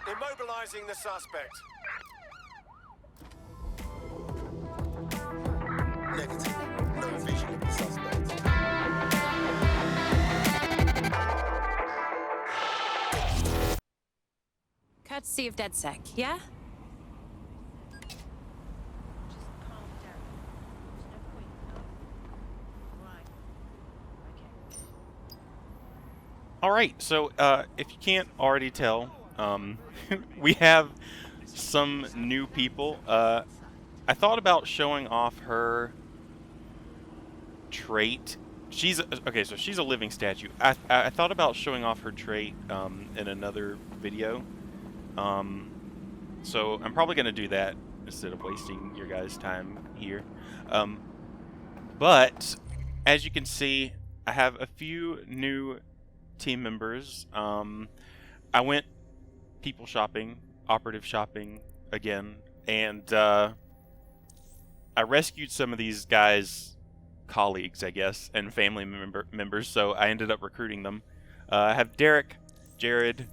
Immobilizing the suspect. Negative. No vision of the suspect. Courtesy of DedSec, yeah? Alright, so if you can't already tell, we have some new people. I thought about showing off her trait. Okay, so she's a living statue. I thought about showing off her trait in another video. So I'm probably going to do that instead of wasting your guys' time here. But as you can see, I have a few new team members. I went people shopping, operative shopping again, and I rescued some of these guys' colleagues, I guess, and family members, so I ended up recruiting them. I have Derek, Jared,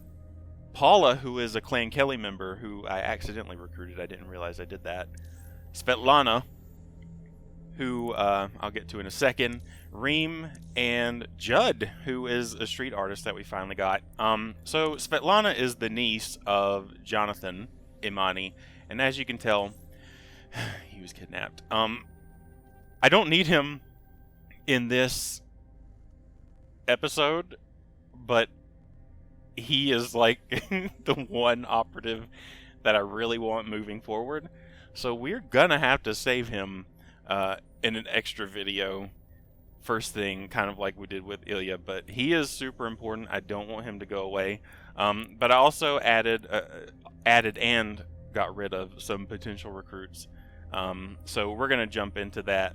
Paula, who is a Clan Kelly member, who I accidentally recruited. I didn't realize I did that. Svetlana, who I'll get to in a second. Reem, and Judd, who is a street artist that we finally got. So Svetlana is the niece of Jonathan Imani, and as you can tell, he was kidnapped. I don't need him in this episode, but he is like the one operative that I really want moving forward. So we're gonna have to save him in an extra video first thing, kind of like we did with Ilya, but he is super important. I don't want him to go away. But I also added and got rid of some potential recruits. So we're gonna jump into that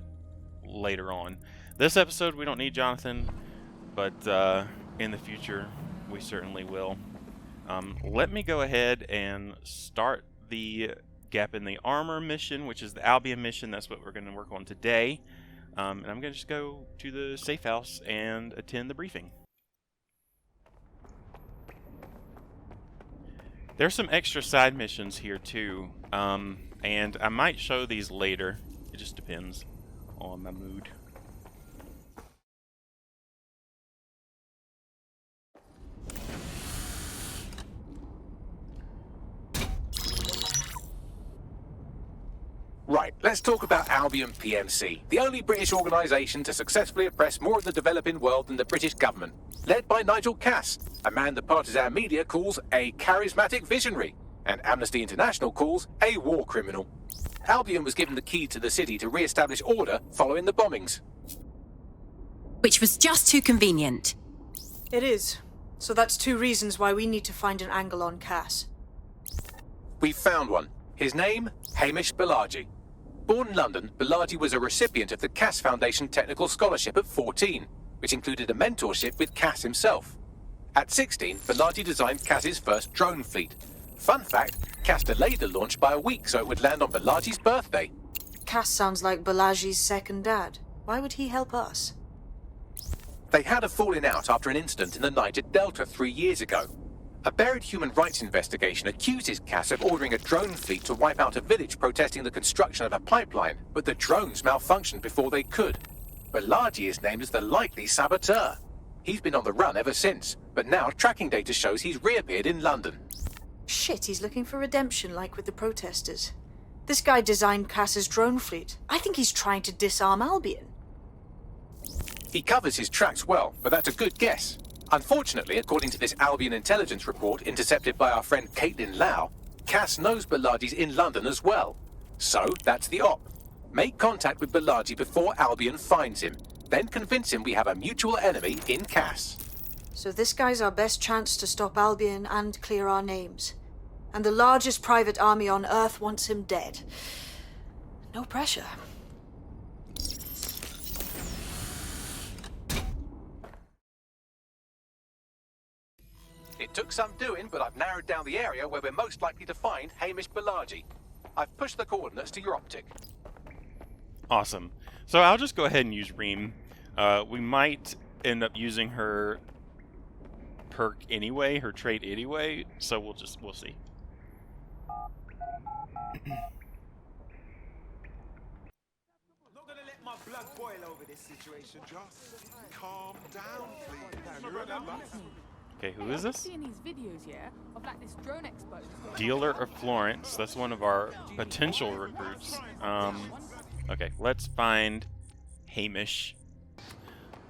later on. This episode we don't need Jonathan, but in the future we certainly will. Let me go ahead and start the Gap in the Armour mission, which is the Albion mission. That's what we're going to work on today. And I'm going to just go to the safe house and attend the briefing. There's some extra side missions here too, and I might show these later. It just depends on my mood. Right, let's talk about Albion PMC, the only British organisation to successfully oppress more of the developing world than the British government. Led by Nigel Cass, a man the partisan media calls a charismatic visionary, and Amnesty International calls a war criminal. Albion was given the key to the city to re-establish order following the bombings. Which was just too convenient. It is. So that's two reasons why we need to find an angle on Cass. We've found one. His name, Hamish Balaji. Born in London, Balaji was a recipient of the Cass Foundation Technical Scholarship at 14, which included a mentorship with Cass himself. At 16, Balaji designed Cass's first drone fleet. Fun fact, Cass delayed the launch by a week so it would land on Balaji's birthday. Cass sounds like Balaji's second dad. Why would he help us? They had a falling out after an incident in the Niger Delta 3 years ago. A buried human rights investigation accuses Cass of ordering a drone fleet to wipe out a village protesting the construction of a pipeline, but the drones malfunctioned before they could. Balaji is named as the likely saboteur. He's been on the run ever since, but now tracking data shows he's reappeared in London. Shit, he's looking for redemption like with the protesters. This guy designed Cass's drone fleet. I think he's trying to disarm Albion. He covers his tracks well, but that's a good guess. Unfortunately, according to this Albion intelligence report intercepted by our friend Caitlin Lau, Cass knows Balaji's in London as well. So, that's the op. Make contact with Balaji before Albion finds him. Then convince him we have a mutual enemy in Cass. So this guy's our best chance to stop Albion and clear our names. And the largest private army on Earth wants him dead. No pressure. It took some doing, but I've narrowed down the area where we're most likely to find Hamish Balaji. I've pushed the coordinates to your optic. Awesome. So I'll just go ahead and use Reem. We might end up using her perk anyway, her trait anyway, so we'll see. Not gonna let my blood boil over this situation. Just calm down, please. Okay, who is this? Seeing these videos, yeah, of like this drone expo. Dealer of Florence. That's one of our potential recruits. Okay, let's find Hamish.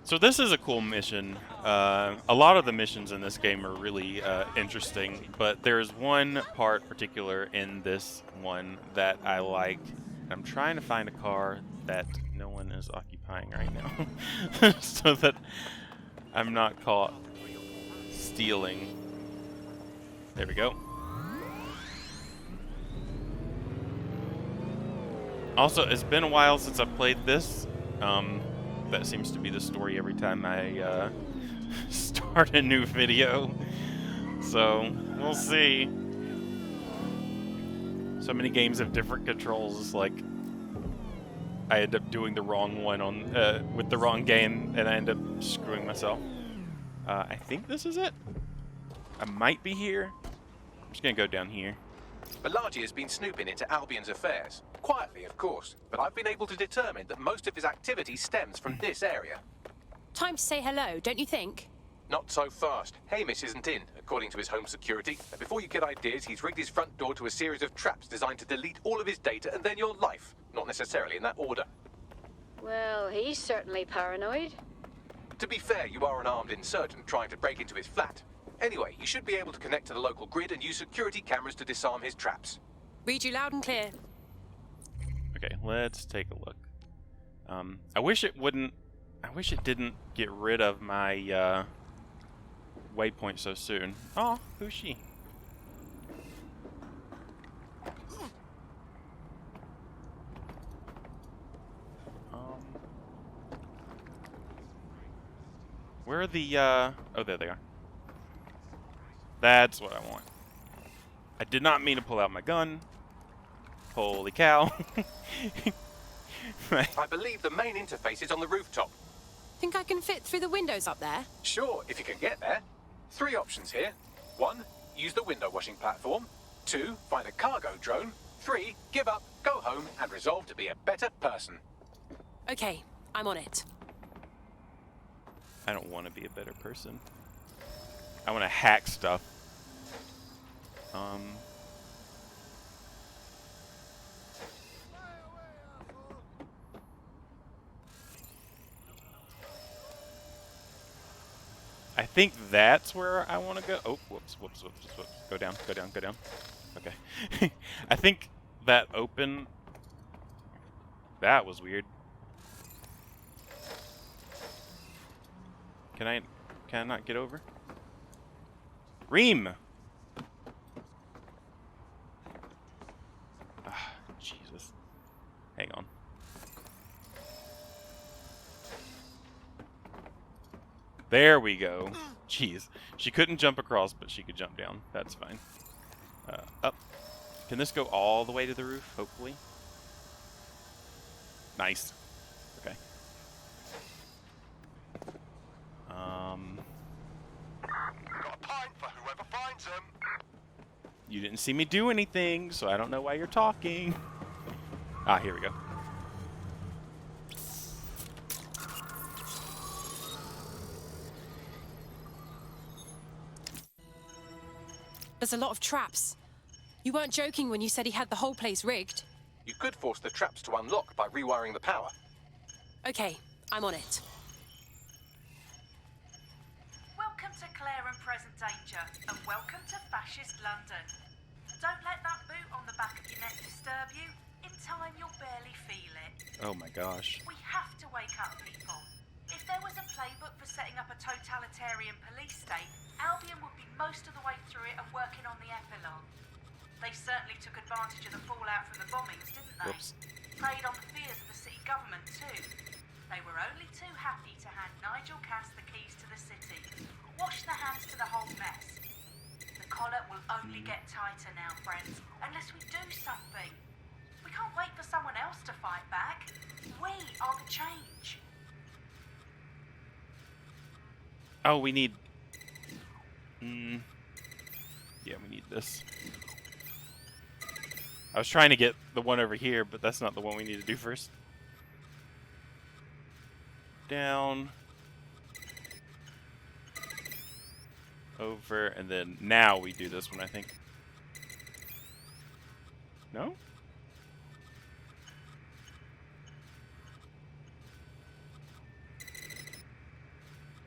So this is a cool mission. A lot of the missions in this game are really interesting, but there's one part particular in this one that I like. I'm trying to find a car that no one is occupying right now, so that I'm not caught stealing. There we go. Also, it's been a while since I played this. That seems to be the story every time I start a new video. So, we'll see. So many games have different controls. It's like I end up doing the wrong one on with the wrong game, and I end up screwing myself. I think this is it. I might be here. I'm just gonna go down here. Balaji has been snooping into Albion's affairs. Quietly, of course, but I've been able to determine that most of his activity stems from this area. Time to say hello, don't you think? Not so fast. Hamish isn't in, according to his home security. And before you get ideas, he's rigged his front door to a series of traps designed to delete all of his data and then your life. Not necessarily in that order. Well, he's certainly paranoid. To be fair, you are an armed insurgent trying to break into his flat. Anyway, you should be able to connect to the local grid and use security cameras to disarm his traps. Read you loud and clear. Okay, let's take a look. I wish it didn't get rid of my waypoint so soon. Oh, who's she? Where are the oh, there they are. That's what I want. I did not mean to pull out my gun. Holy cow. I believe the main interface is on the rooftop. Think I can fit through the windows up there? Sure, if you can get there. 3 options here. 1, use the window washing platform. 2, find a cargo drone. 3, give up, go home, and resolve to be a better person. Okay, I'm on it. I don't want to be a better person. I want to hack stuff. I think that's where I want to go. Oh, whoops. Go down. Okay. I think that open... That was weird. Can I not get over? Reem! Ah, Jesus. Hang on. There we go. Jeez. She couldn't jump across, but she could jump down. That's fine. Up. Can this go all the way to the roof, hopefully? Nice. Okay. Got a pint for whoever finds them. You didn't see me do anything, so I don't know why you're talking. Ah, here we go. There's a lot of traps. You weren't joking when you said he had the whole place rigged. You could force the traps to unlock by rewiring the power. Okay, I'm on it. Welcome to Clare and Present Danger, and welcome to Fascist London. Don't let that boot on the back of your neck disturb you. In time, you'll barely feel it. Oh my gosh. We have to wake up, people. If there was a playbook for setting up a totalitarian police state, Albion would be most of the way through it and working on the epilogue. They certainly took advantage of the fallout from the bombings, didn't they? Whoops. Preyed on the fears of the city government, too. They were only too happy to hand Nigel Cass the keys to the city. Wash the hands to the whole mess. The collar will only get tighter now, friends, unless we do something. We can't wait for someone else to fight back. We are the change. Oh, we need... Yeah, we need this. I was trying to get the one over here, but that's not the one we need to do first. Down. Over, and then now we do this one, I think. No?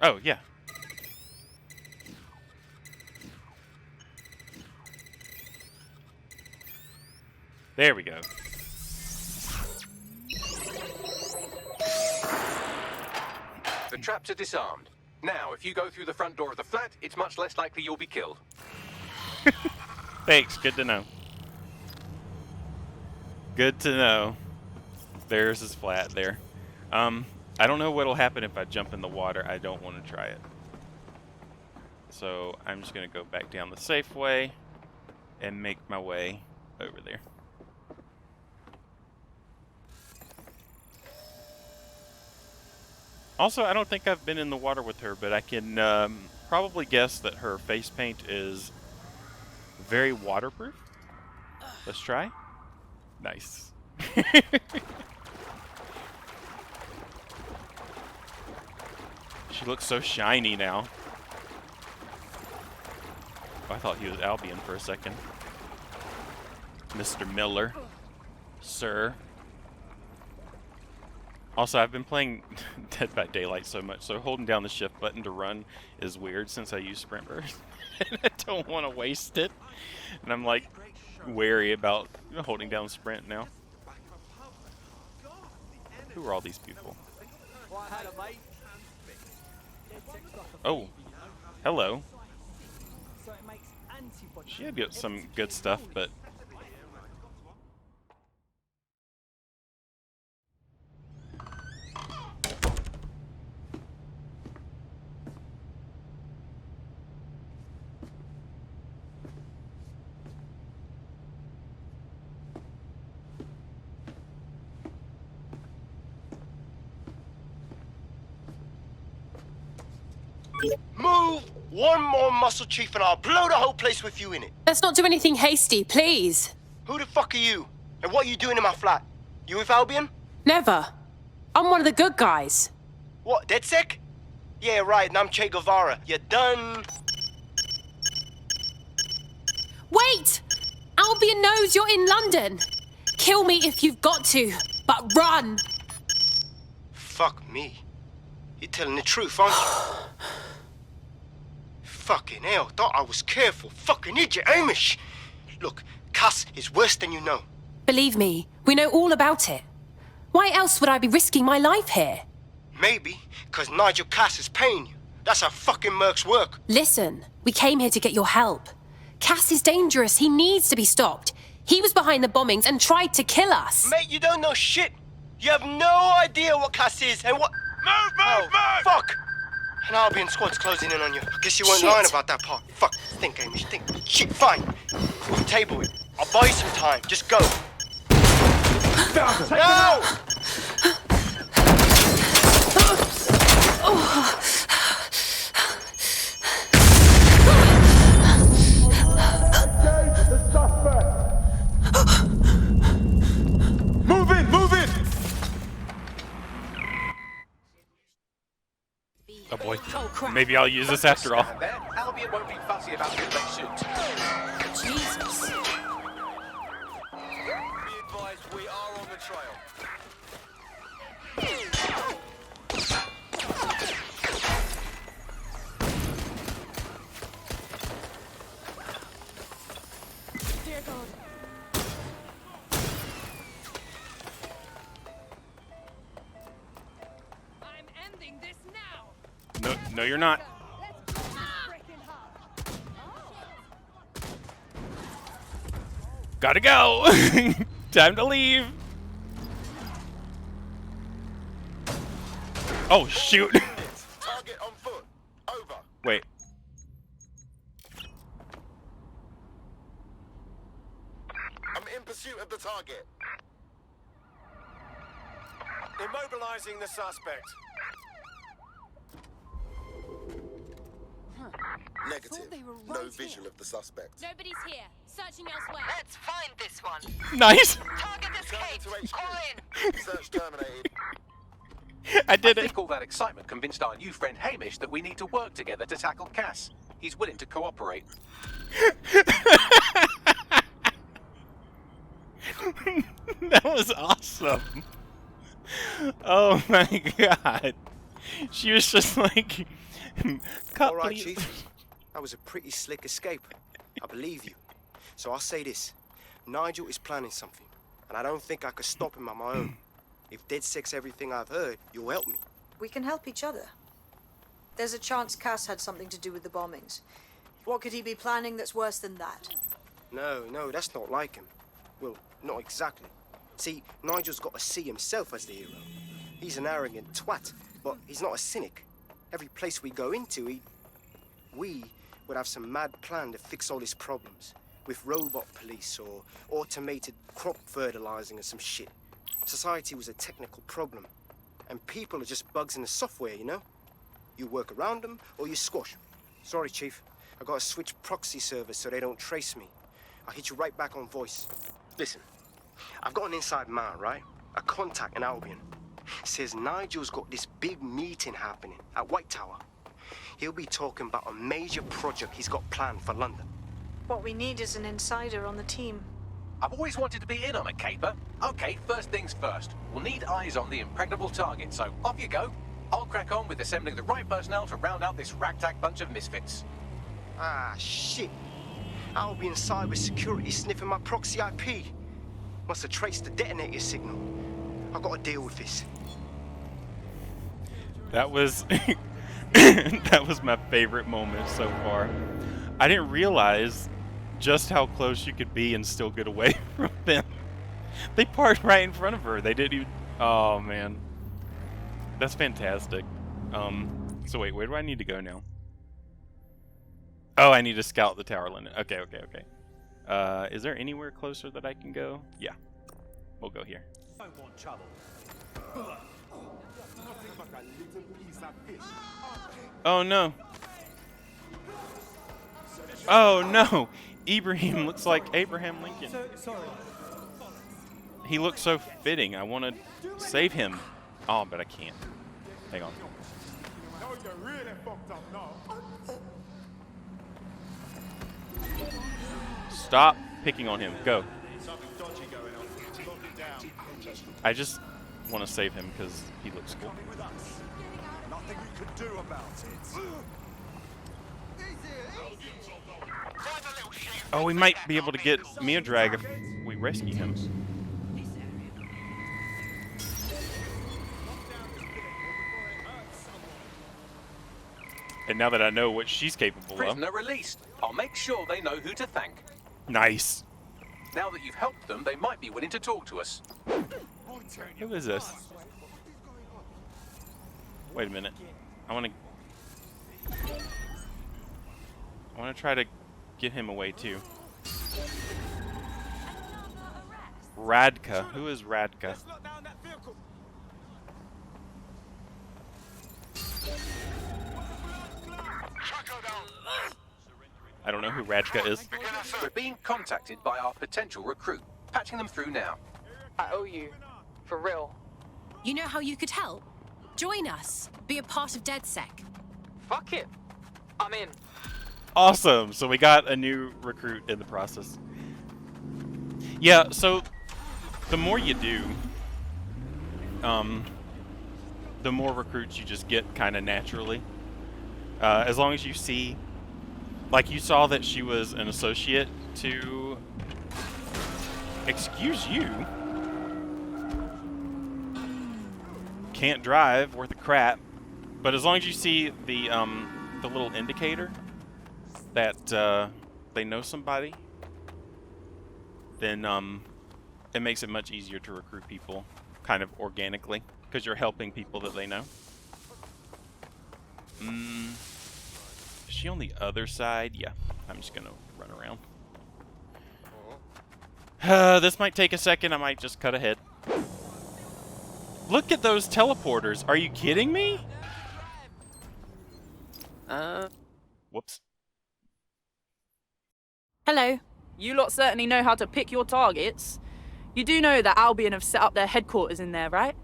Oh, yeah. There we go. The traps are disarmed. Now, if you go through the front door of the flat, it's much less likely you'll be killed. Thanks, good to know. Good to know. There's his flat there. I don't know what'll happen if I jump in the water. I don't want to try it. So I'm just going to go back down the safe way and make my way over there. Also, I don't think I've been in the water with her, but I can probably guess that her face paint is very waterproof. Let's try. Nice. She looks so shiny now. Oh, I thought he was Albion for a second. Mr. Miller. Sir. Also, I've been playing Dead by Daylight so much, so holding down the shift button to run is weird since I use sprint burst. And I don't want to waste it. And I'm like wary about holding down sprint now. Who are all these people? Oh, hello. She had some good stuff, but Move one more muscle chief and I'll blow the whole place with you in it. Let's not do anything hasty, please. Who the fuck are you? And what are you doing in my flat? You with Albion? Never. I'm one of the good guys. What, DedSec? Yeah, right, and I'm Che Guevara. You done? Wait! Albion knows you're in London. Kill me if you've got to, but run! Fuck me. You're telling the truth, aren't you? Fucking hell, thought I was careful. Fucking idiot, Hamish! Look, Cass is worse than you know. Believe me, we know all about it. Why else would I be risking my life here? Maybe, because Nigel Cass is paying you. That's how fucking mercs work. Listen, we came here to get your help. Cass is dangerous. He needs to be stopped. He was behind the bombings and tried to kill us. Mate, you don't know shit. You have no idea what Cass is and what... Move! Fuck! An Albion squad's closing in on you. I guess you weren't lying about that part. Fuck. Think, Hamish, think. Shit, fine. We'll table it. I'll buy you some time. Just go. No! Move in! oh boy, maybe I'll use this after all. Albion won't be fussy about who they shoot. Jesus. Be advised, we are on the trail. Dear God. I'm ending this now. No, you're not. Gotta go. Time to leave. Oh shoot. Target on foot. Over. Wait. I'm in pursuit of the target. Immobilizing the suspect. Negative. No vision of the suspect. Nobody's here. Searching elsewhere. Let's find this one. Nice. Target escaped. Going to Call HQ. in. Search terminated. I did I it. think all that excitement convinced our new friend Hamish that we need to work together to tackle Cass. He's willing to cooperate. That was awesome. Oh my god. She was just like, cut, All right, please. Chief. That was a pretty slick escape. I believe you. So I'll say this. Nigel is planning something, and I don't think I could stop him on my own. If DedSec's everything I've heard, you'll help me. We can help each other. There's a chance Cass had something to do with the bombings. What could he be planning that's worse than that? No, that's not like him. Well, not exactly. See, Nigel's got to see himself as the hero. He's an arrogant twat, but he's not a cynic. Every place we go into, we would have some mad plan to fix all his problems. With robot police or automated crop fertilizing or some shit. Society was a technical problem. And people are just bugs in the software, you know? You work around them or you squash them. Sorry, Chief. I gotta switch proxy servers so they don't trace me. I'll hit you right back on voice. Listen, I've got an inside man, right? A contact in Albion. Says Nigel's got this big meeting happening at White Tower. He'll be talking about a major project he's got planned for London. What we need is an insider on the team. I've always wanted to be in on a caper. Okay, first things first. We'll need eyes on the impregnable target, so off you go. I'll crack on with assembling the right personnel to round out this ragtag bunch of misfits. Ah, shit. Albion cybersecurity sniffing my proxy IP. Must have traced the detonator signal. I've got to deal with this. That was that was my favorite moment so far. I didn't realize just how close you could be and still get away from them. They parked right in front of her. They didn't even. Oh man, that's fantastic. So wait, where do I need to go now? Oh, I need to scout the tower limit. Okay. Is there anywhere closer that I can go? Yeah, we'll go here. I want trouble. Nothing but a little piece of fish. Oh no. Oh no. Ibrahim looks like Abraham Lincoln. Sorry. He looks so fitting. I want to save him. Oh, but I can't. Hang on. No, you're really fucked up now. Stop picking on him. Go. Something dodgy going on. Lock it down. I just want to save him because he looks cool. Coming with us. Nothing we could do about it. Oh, we might be able to get Mia Drag if we rescue him. And now that I know what she's capable of. Prisoner released. I'll make sure they know who to thank. Nice. Now that you've helped them, they might be willing to talk to us. Who is this? Wait a minute. I want to try to get him away too. Radka. Who is Radka? I don't know who Radka is. We're being contacted by our potential recruit. Patching them through now. I owe you. For real. You know how you could help? Join us. Be a part of DedSec. Fuck it. I'm in. Awesome. So we got a new recruit in the process. Yeah, so the more you do, the more recruits you just get kind of naturally. As long as you see, like you saw that she was an associate to, excuse you, can't drive, worth a crap. But as long as you see the little indicator that they know somebody, then it makes it much easier to recruit people kind of organically because you're helping people that they know. Is she on the other side? Yeah, I'm just gonna run around. This might take a second. I might just cut ahead. Look at those teleporters. Are you kidding me? Whoops. Hello. You lot certainly know how to pick your targets. You do know that Albion have set up their headquarters in there, right?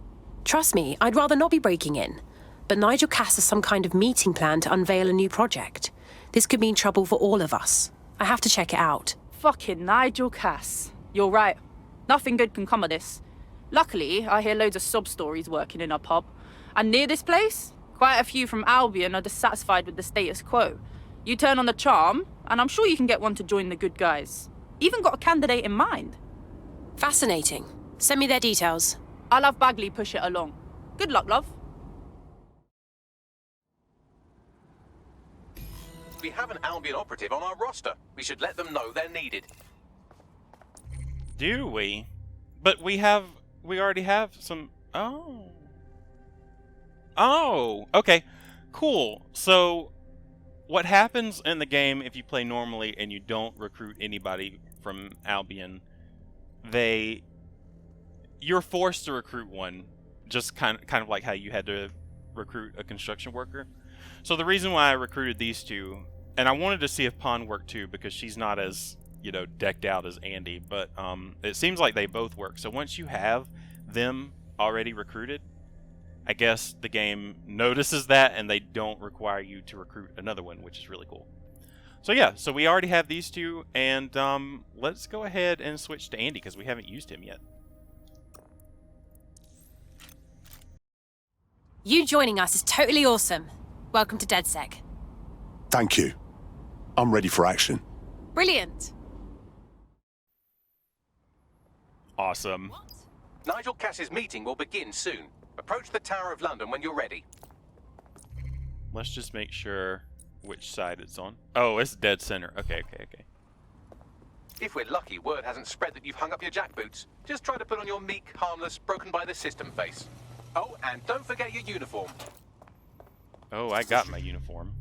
Trust me, I'd rather not be breaking in. But Nigel Cass has some kind of meeting plan to unveil a new project. This could mean trouble for all of us. I have to check it out. Fucking Nigel Cass. You're right. Nothing good can come of this. Luckily, I hear loads of sob stories working in our pub. And near this place, quite a few from Albion are dissatisfied with the status quo. You turn on the charm, and I'm sure you can get one to join the good guys. Even got a candidate in mind. Fascinating. Send me their details. I'll have Bagley push it along. Good luck, love. We have an Albion operative on our roster. We should let them know they're needed. Do we? But we already have some... Oh. Oh, okay. Cool. So, what happens in the game if you play normally and you don't recruit anybody from Albion, you're forced to recruit one, just kind of like how you had to recruit a construction worker. So the reason why I recruited these two, and I wanted to see if Pond worked too, because she's not as, you know, decked out as Andy, but it seems like they both work. So once you have them already recruited, I guess the game notices that and they don't require you to recruit another one, which is really cool. So yeah, so we already have these two, and let's go ahead and switch to Andy because we haven't used him yet. You joining us is totally awesome. Welcome to DedSec. Thank you. I'm ready for action. Brilliant. Awesome. Nigel Cass's meeting will begin soon. Approach the Tower of London when you're ready. Let's just make sure which side it's on. Oh, it's dead center. Okay. If we're lucky, word hasn't spread that you've hung up your jackboots. Just try to put on your meek, harmless, broken by the system face. Oh, and don't forget your uniform. Oh, I got my uniform.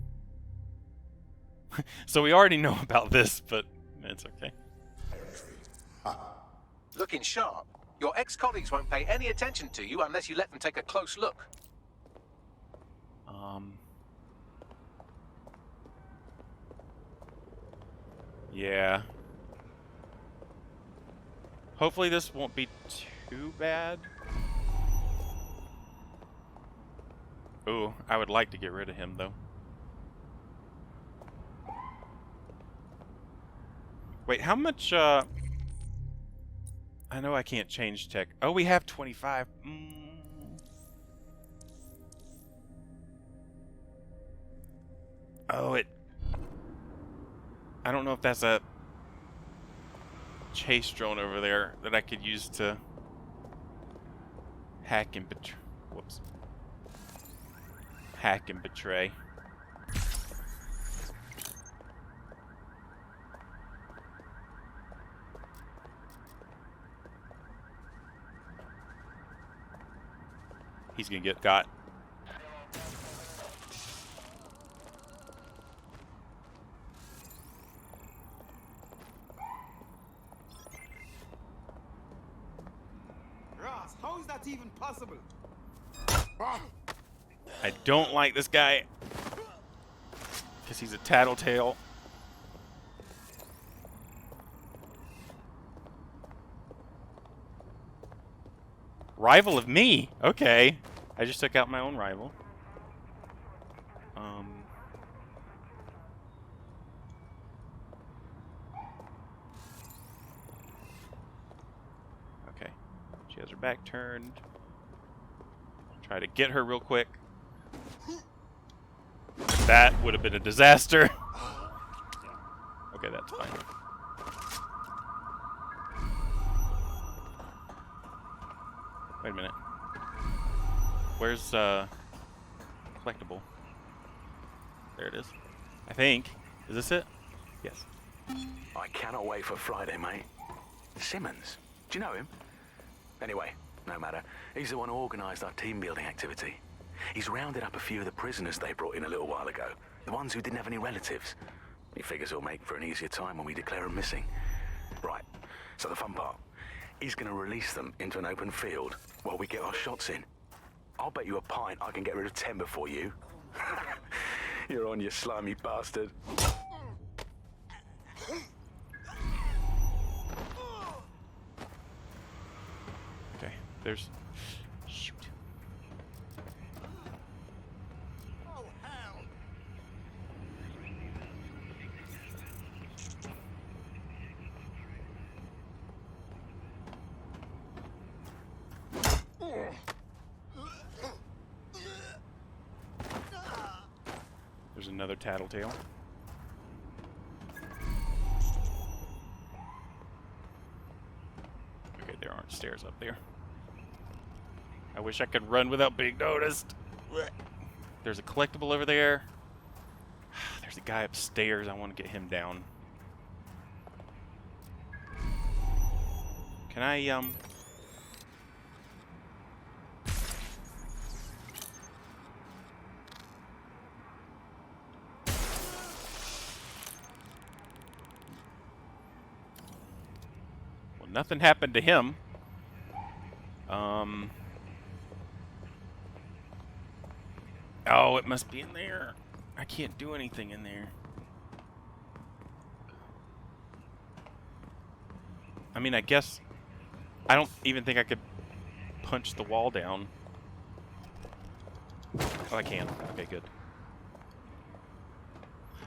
So we already know about this, but it's okay. Looking sharp. Your ex-colleagues won't pay any attention to you unless you let them take a close look. Yeah. Hopefully this won't be too bad. Ooh, I would like to get rid of him, though. Wait, how much, I know I can't change tech. Oh, we have 25. Oh, I don't know if that's a chase drone over there that I could use to hack and betray. Whoops. Hack and betray. He's gonna get got. Ross, how is that even possible? I don't like this guy because he's a tattletale. Rival of me? Okay. I just took out my own rival. Okay. She has her back turned. Try to get her real quick. That would have been a disaster. Okay, that's fine. Wait a minute. Where's collectible? There it is. I think. Is this it? Yes. I cannot wait for Friday, mate. Simmons. Do you know him? Anyway, no matter. He's the one who organised our team-building activity. He's rounded up a few of the prisoners they brought in a little while ago. The ones who didn't have any relatives. He figures it'll make for an easier time when we declare them missing. Right, so the fun part. He's going to release them into an open field while we get our shots in. I'll bet you a pint I can get rid of 10 before you. You're on, you slimy bastard. There's... Shoot. Oh, hell! There's another tattletale. Okay, there aren't stairs up there. I wish I could run without being noticed. There's a collectible over there. There's a guy upstairs. I want to get him down. Can I, Well, nothing happened to him. Oh, it must be in there. I can't do anything in there. I mean, I guess... I don't even think I could punch the wall down. Oh, I can. Okay, good.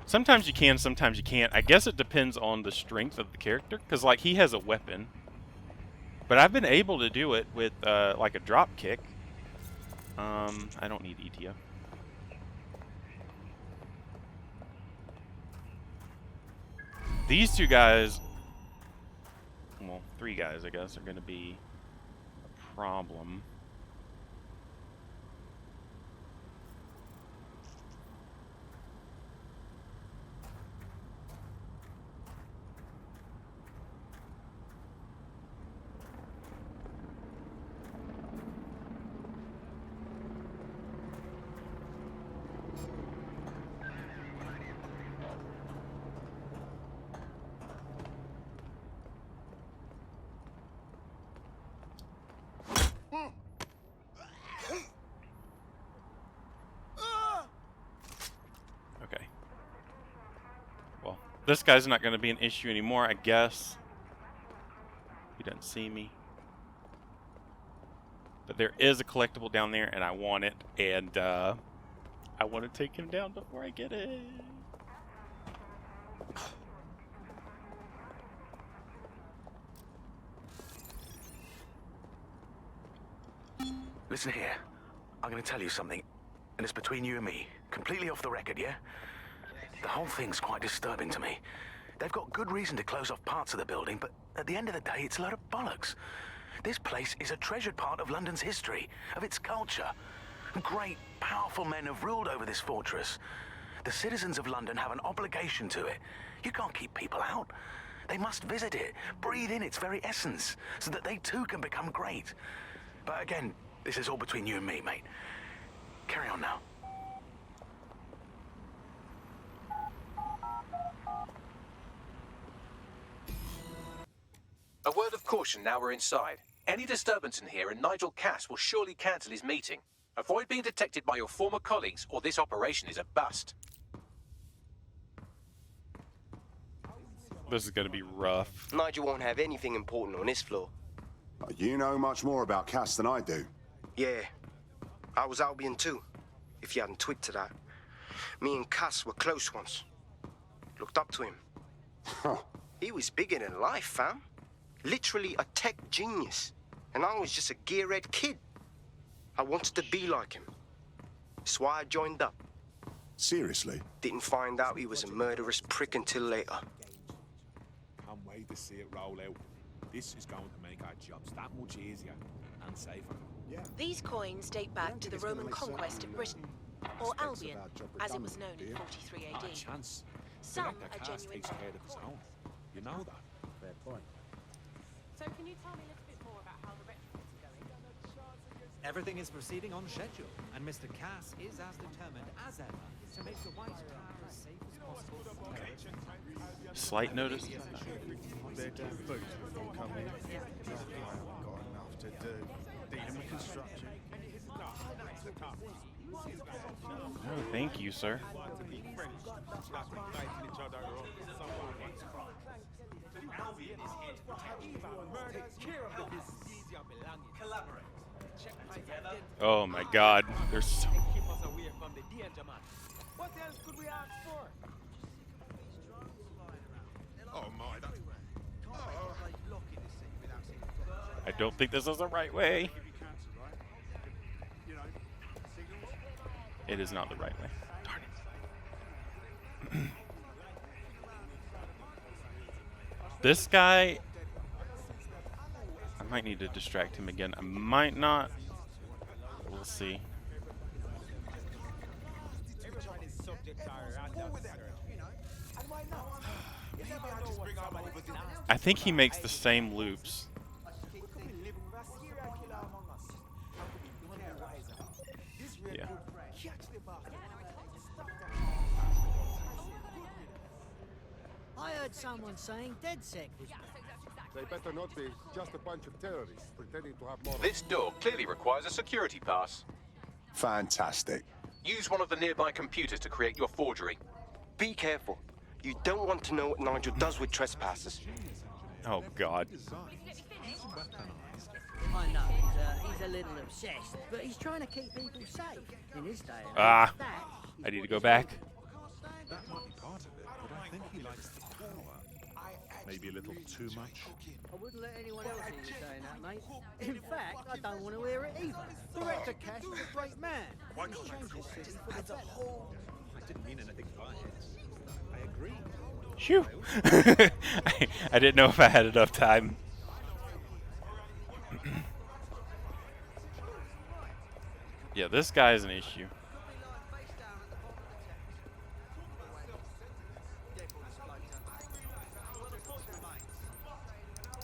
Sometimes you can, sometimes you can't. I guess it depends on the strength of the character. Because, like, he has a weapon. But I've been able to do it with, like, a drop kick. I don't need ETO. These two guys, well, three guys, I guess, are going to be a problem. Okay. Well, this guy's not going to be an issue anymore, I guess. He doesn't see me. But there is a collectible down there, and I want it. And I want to take him down before I get it. Listen here. I'm going to tell you something, and it's between you and me. Completely off the record, yeah? The whole thing's quite disturbing to me. They've got good reason to close off parts of the building, but at the end of the day, it's a load of bollocks. This place is a treasured part of London's history, of its culture. Great, powerful men have ruled over this fortress. The citizens of London have an obligation to it. You can't keep people out. They must visit it, breathe in its very essence, so that they too can become great. But again, this is all between you and me, mate. Carry on now. A word of caution now we're inside. Any disturbance in here and Nigel Cass will surely cancel his meeting. Avoid being detected by your former colleagues or this operation is a bust. This is going to be rough. Nigel won't have anything important on this floor. You know much more about Cass than I do. Yeah, I was Albion too, if you hadn't twigged to that. Me and Cass were close once. Looked up to him. Huh. He was bigger than life, fam. Literally a tech genius. And I was just a gearhead kid. I wanted to be like him. That's why I joined up. Seriously? Didn't find out he was a murderous prick until later. Can't wait to see it roll out. This is going to make our jobs that much easier and safer. These coins date back to the Roman conquest of Britain, or Albion, as it was known in 43 AD. A chance. Some The are cast genuine. takes care of its own. You know that. Fair point. So can you tell me a little bit more about how the retrofits are going? Everything is proceeding on schedule, and Mr. Cass is as determined as ever to make the White Tower as safe as possible. Okay. Slight notice. They're doing boots before coming in. I haven't got enough to do. Dealing with construction. Oh, thank you, sir. Oh my God, there's so... What else could we ask for? Oh my, that's... I don't think this is the right way. It is not the right way. Darn it. This guy... I might need to distract him again. I might not. We'll see. I think he makes the same loops. Yeah. I heard someone saying DedSec was... They better not be. Just a bunch of terrorists pretending to have more... This door clearly requires a security pass. Fantastic. Use one of the nearby computers to create your forgery. Be careful. You don't want to know what Nigel does with trespassers. Oh, God. I know, he's a little obsessed, but he's trying to keep people safe in his day. Ah, I need to go back. That might be part of it, but I think he likes the power. Maybe a little too much. I wouldn't let anyone else hear you saying that, mate. In fact, I don't want to hear it either. Director Cass is a great man. He's changed this city for the better. I didn't mean anything by it. I agree. Shoo! I didn't know if I had enough time. Yeah, this guy is an issue.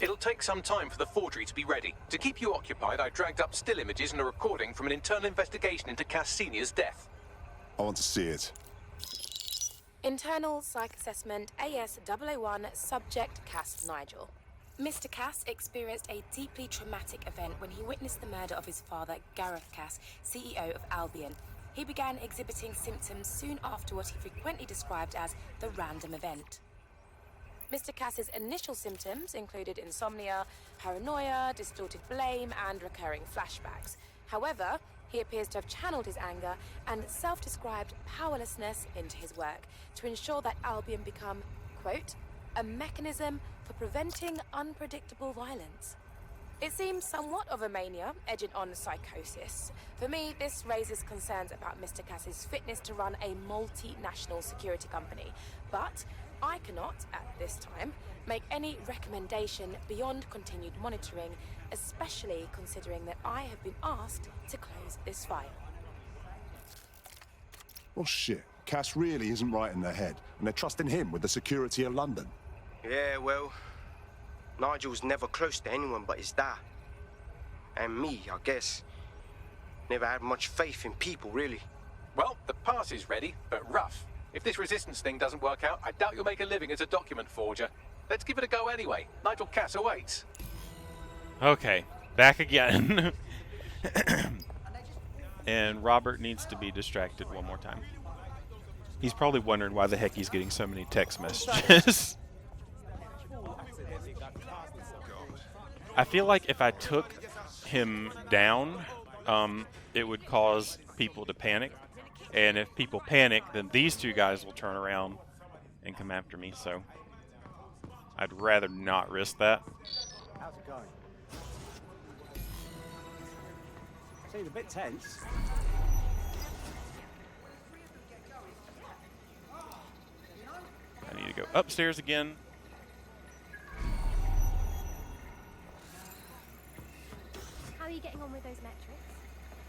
It'll take some time for the forgery to be ready. To keep you occupied, I dragged up still images and a recording from an internal investigation into Cass Sr.'s death. I want to see it. Internal Psych Assessment AS-001 Subject Cass Nigel. Mr. Cass experienced a deeply traumatic event when he witnessed the murder of his father, Gareth Cass, CEO of Albion. He began exhibiting symptoms soon after what he frequently described as the random event. Mr. Cass's initial symptoms included insomnia, paranoia, distorted blame, and recurring flashbacks. However, he appears to have channeled his anger and self-described powerlessness into his work to ensure that Albion become, quote, a mechanism for preventing unpredictable violence. It seems somewhat of a mania, edging on psychosis. For me, this raises concerns about Mr. Cass's fitness to run a multinational security company, but I cannot, at this time, make any recommendation beyond continued monitoring, especially considering that I have been asked to close this file. Well, shit. Cass really isn't right in their head, and they're trusting him with the security of London. Yeah, well, Nigel's never close to anyone but his dad. And me, I guess. Never had much faith in people, really. Well, the pass is ready, but rough. If this resistance thing doesn't work out, I doubt you'll make a living as a document forger. Let's give it a go anyway. Nigel Cass awaits. Okay, back again. And Robert needs to be distracted one more time. He's probably wondering why the heck he's getting so many text messages. I feel like if I took him down, it would cause people to panic. And if people panic, then these two guys will turn around and come after me, so I'd rather not risk that. How's it going? Seems a bit tense. I need to go upstairs again. How are you getting on with those metrics?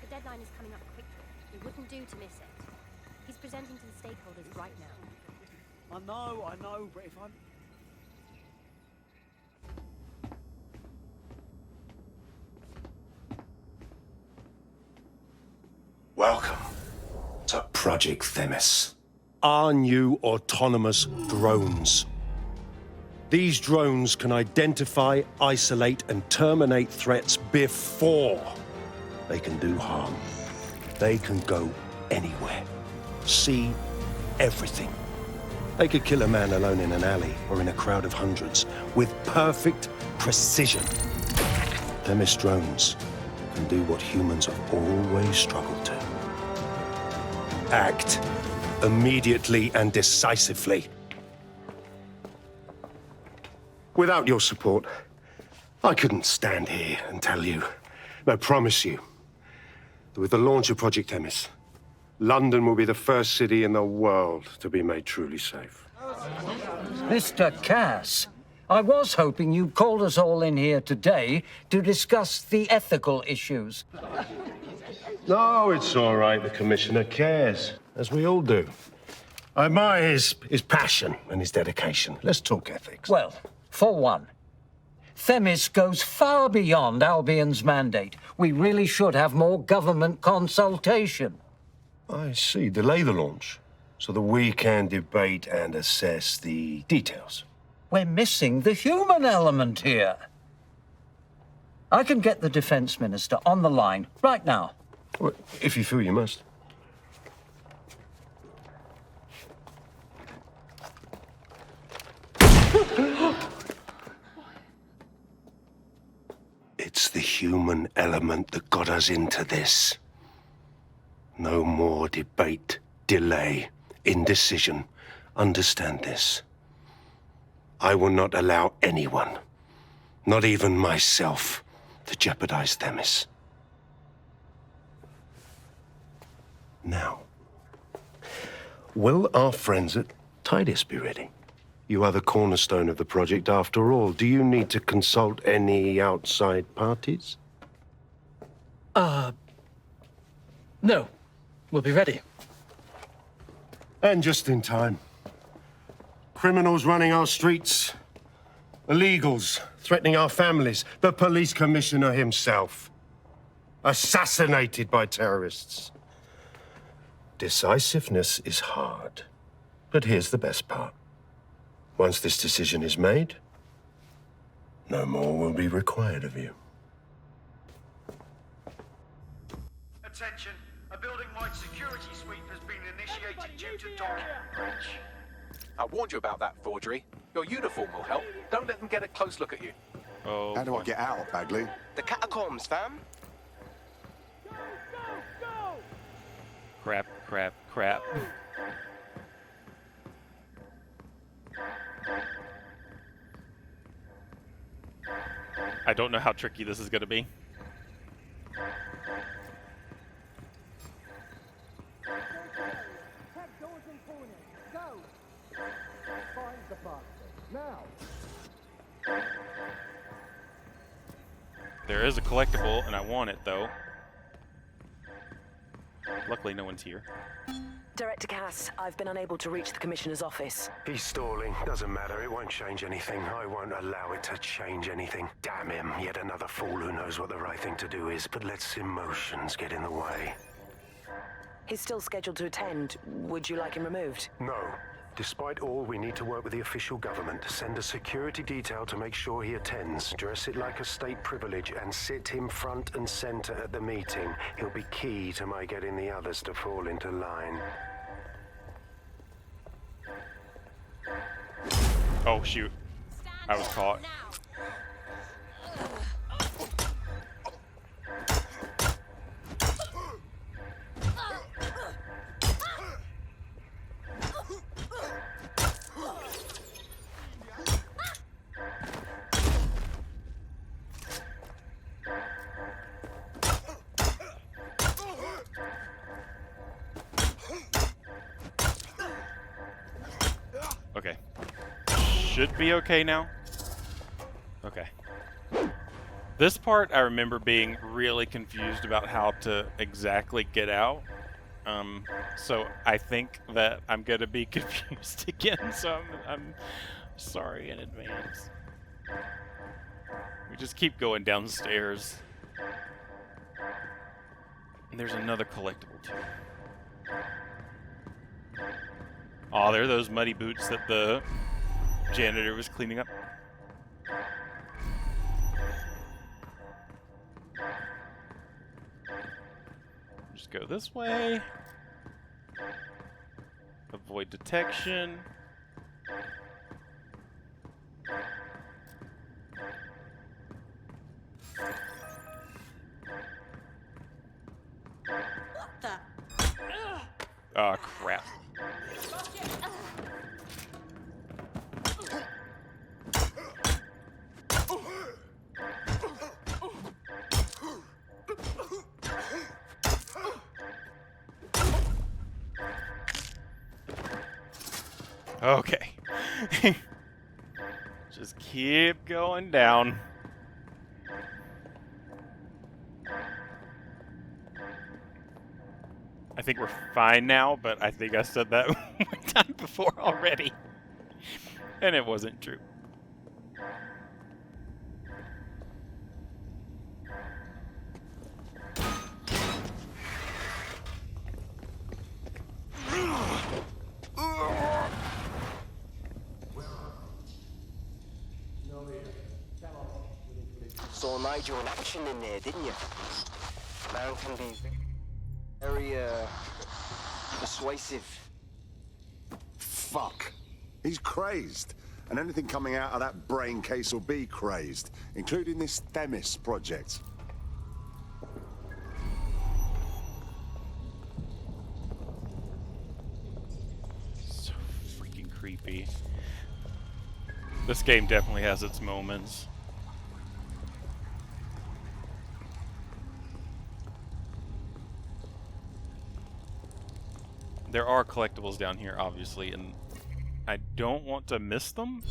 The deadline is coming up quickly. It wouldn't do to miss it. He's presenting to the stakeholders right now. I know, but if I'm... Welcome to Project Themis. Our new autonomous drones. These drones can identify, isolate, and terminate threats before they can do harm. They can go anywhere, see everything. They could kill a man alone in an alley or in a crowd of hundreds with perfect precision. Themis drones can do what humans have always struggled to. Act immediately and decisively. Without your support, I couldn't stand here and tell you, I promise you, that with the launch of Project Themis, London will be the first city in the world to be made truly safe. Mr. Cass, I was hoping you called us all in here today to discuss the ethical issues. No, it's all right. The Commissioner cares, as we all do. I admire his passion and his dedication. Let's talk ethics. Well, for one, Themis goes far beyond Albion's mandate. We really should have more government consultation. I see. Delay the launch so that we can debate and assess the details. We're missing the human element here. I can get the Defense Minister on the line right now. Well, if you feel you must. It's the human element that got us into this. No more debate, delay, indecision. Understand this. I will not allow anyone, not even myself, to jeopardize Themis. Now, will our friends at Tidus be ready? You are the cornerstone of the project after all. Do you need to consult any outside parties? No. We'll be ready. And just in time. Criminals running our streets. Illegals threatening our families. The police commissioner himself. Assassinated by terrorists. Decisiveness is hard. But here's the best part. Once this decision is made, no more will be required of you. Attention, a building-wide security sweep has been initiated due to document breach. I warned you about that forgery. Your uniform will help. Don't let them get a close look at you. Oh. How do I get out, Bagley? The catacombs, fam. Crap, crap, crap. I don't know how tricky this is going to be. There is a collectible, and I want it, though. Luckily, no one's here. Director Cass, I've been unable to reach the Commissioner's office. He's stalling. Doesn't matter. It won't change anything. I won't allow it to change anything. Damn him. Yet another fool who knows what the right thing to do is, but lets emotions get in the way. He's still scheduled to attend. Would you like him removed? No. Despite all, we need to work with the official government. Send a security detail to make sure he attends. Dress it like a state privilege and sit him front and center at the meeting. He'll be key to my getting the others to fall into line. Oh, shoot. I was caught. Okay. Should be okay now. Okay. This part I remember being really confused about how to exactly get out. So I think that I'm gonna be confused again, so I'm sorry in advance. We just keep going downstairs. And there's another collectible too. Oh, there are those muddy boots that the janitor was cleaning up. Just go this way. Avoid detection. Oh, crap. Okay. Just keep going down. I think we're fine now, but I think I said that one time before already. And it wasn't true. Saw Nigel in action in there, didn't you? Man can be very, persuasive. Fuck. He's crazed. And anything coming out of that brain case will be crazed, including this Themis project. So freaking creepy. This game definitely has its moments. There are collectibles down here, obviously, and I don't want to miss them.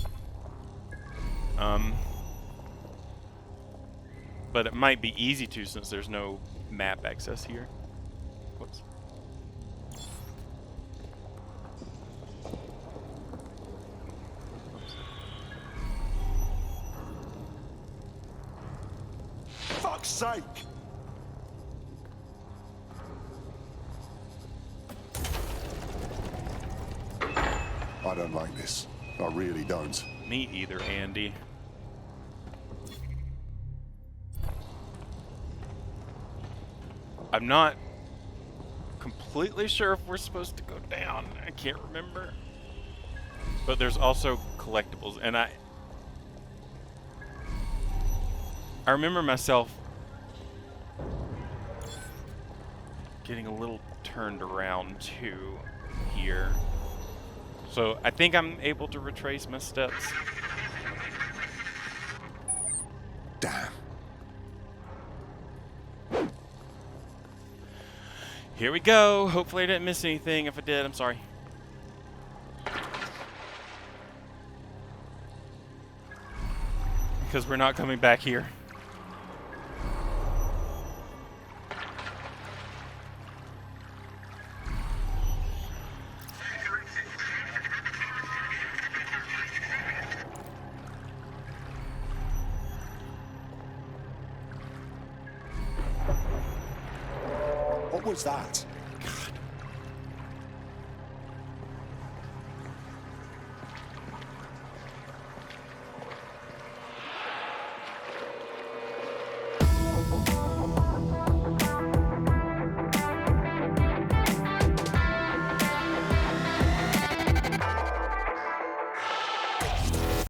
But it might be easy to since there's no map access here. Whoops. Fuck's sake! I don't like this. I really don't. Me either, Andy. I'm not completely sure if we're supposed to go down. I can't remember. But there's also collectibles, and I remember myself getting a little turned around too here. So I think I'm able to retrace my steps. Damn. Here we go. Hopefully I didn't miss anything. If I did, I'm sorry. Because we're not coming back here. What was that?